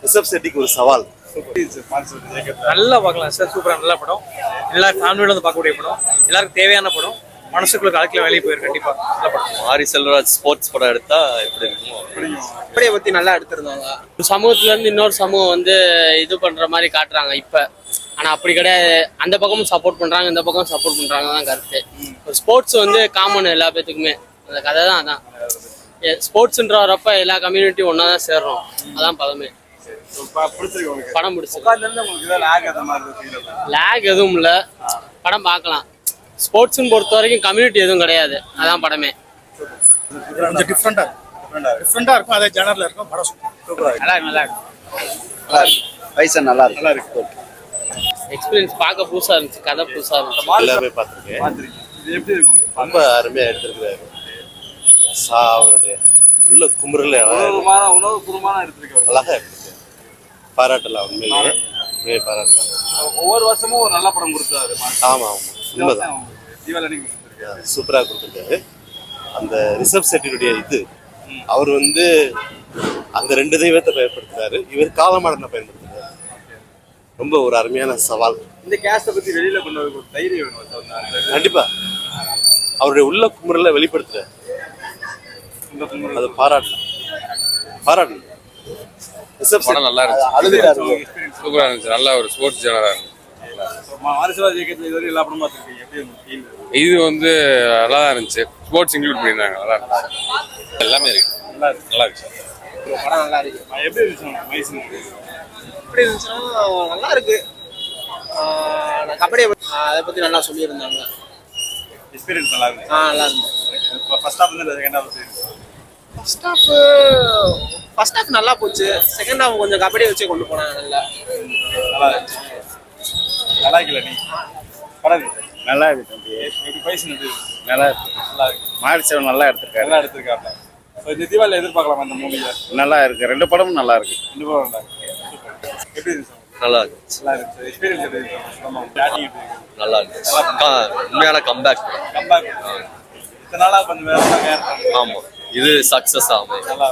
ரிஷப் செட்டிக்கு ஒரு சவால். நல்லா பார்க்கலாம் சார். சூப்பரா நல்ல படம். எல்லாரும் ஃபேமிலியோட வந்து பார்க்கக்கூடிய படம். எல்லாருக்கும் தேவையான படம். மனசுக்குள்ள கலக்கல வெளியே போயிரு. கண்டிப்பா நல்ல படம். மாரி செல்வராஜ் ஸ்போர்ட்ஸ் படம் எடுத்தா எப்படி இருக்குமோ அப்படியே பத்தி நல்லா எடுத்திருந்தாங்க. சமூகத்துல இருந்து இன்னொரு சமூகம் வந்து இது பண்ற மாதிரி காட்டுறாங்க இப்ப. ஆனா அப்படி கிடையாது. அந்த பக்கமும் சப்போர்ட் பண்றாங்க, இந்த பக்கமும் சப்போர்ட் பண்றாங்க தான் கருத்து. ஸ்போர்ட்ஸ் வந்து காமன் எல்லா பேத்துக்குமே. அந்த கதை தான் அதான். ஸ்போர்ட்ஸ்ன்ற வரப்ப எல்லா கம்யூனிட்டியும் ஒன்னா தான் சேர்றோம். அதான் பதமே. படம் பிடிச்சிருக்கு. லேக் எதுவும் இல்ல. படம் பார்க்கலாம். ஸ்போர்ட்ஸ்னு பொறுத்த வரைக்கும் கம்யூனிட்டி எதுவும் கிடையாது. அதான் படமே. கொஞ்சம் டிஃப்ரெண்டா இருக்கும். அதே ஜெனரல்ல இருக்கும். படம் நல்லா பைசா நல்லா இருக்கு. எக்ஸ்பீரியன்ஸ் பார்க்க புதுசா இருந்துச்சு. கதை புதுசா இருந்துச்சு. எல்லாமே பார்த்துருக்கேன். ரொம்ப அருமையா எடுத்திருக்கிறாரு. அவருடைய உள்ள குமுறல அழகா எடுத்திருக்காரு. பாராட்டலாம். உண்மையிலேயே பாராட்டலாம். ஒவ்வொரு வருஷமும் ஒரு நல்ல படம் கொடுத்தாரு. ஆமா உண்மைதான். சூப்பரா கொடுத்துருக்காரு. அந்த ரிஷப் செட்டியுடைய இது அவர் வந்து அந்த 2 தெய்வத்தை பயன்படுத்துறாரு. இவர் காலமாடனை பயன்படுத்துறாரு. ரொம்ப ஒரு அருமையான சவால். இந்த கேஸ்ட பத்தி வெளியில கொண்டு வர தைரியம் வேணும். கண்டிப்பா அவருடைய உள்ள குமுறல வெளிப்படுத்துறாரு. அது பாராட்டலாம். படம் நல்லா இருந்துச்சு. சூப்பரா இருந்துச்சு. நல்ல ஒரு ஸ்போர்ட்ஸ் ஜெனரா இருந்துச்சு. எல்லா படமும் பார்த்துருக்கீங்க. இது வந்து நல்லா தான் இருந்துச்சு. ஸ்போர்ட்ஸ் இன்க்ளூட் பண்ணியிருந்தாங்க. நல்லா இருந்துச்சு. எல்லாமே இருக்கு. நல்லா இருக்கு. படம் நல்லா இருக்கு. எப்படி இருந்துச்சு? எப்படி இருந்துச்சுன்னா நல்லா இருக்கு. கபடி அதை பத்தி நல்லா சொல்லியிருந்தாங்க. எக்ஸ்பீரியன்ஸ் நல்லா இருக்கு. நல்லா இருந்துச்சு. ஃபர்ஸ்ட் ஹாஃப் வந்து செகண்ட் ஹாஃப் ஃபர்ஸ்ட் ஹாஃப் நல்லா போச்சு. செகண்ட் ஹாஃப் கொஞ்சம் கபடி வச்சே கொண்டு போனாங்க. நல்லா இருந்துச்சு. நல்லா இருக்குல்ல நீ படம் நல்லா இருக்கு. எப்படி பேசுனது நல்லா இருக்கு. மாரி செல்வன் நல்லா எடுத்திருக்காரு. நல்லா எடுத்திருக்காங்க. இந்த தீபாவளி எதிர்பார்க்கலாம் அந்த மூவியை. நல்லா இருக்கு. 2 படமும் நல்லா இருக்கு. 2 படம் நல்லா இருக்கு. எப்படி இருந்துச்சு? நல்லா இருக்கு. நல்லா இருந்துச்சு. எக்ஸ்பீரியன்ஸ் எப்படி இருக்கு? நல்லா இருக்கு. உண்மையான கம்பேக். இத்தனை நாளா கொஞ்சம் வேற. ஆமா இது சக்சஸ் ஆகும். நல்லா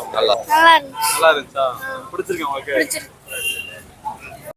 நல்லா இருந்துச்சா? பிடிச்சிருக்கு உங்களுக்கு?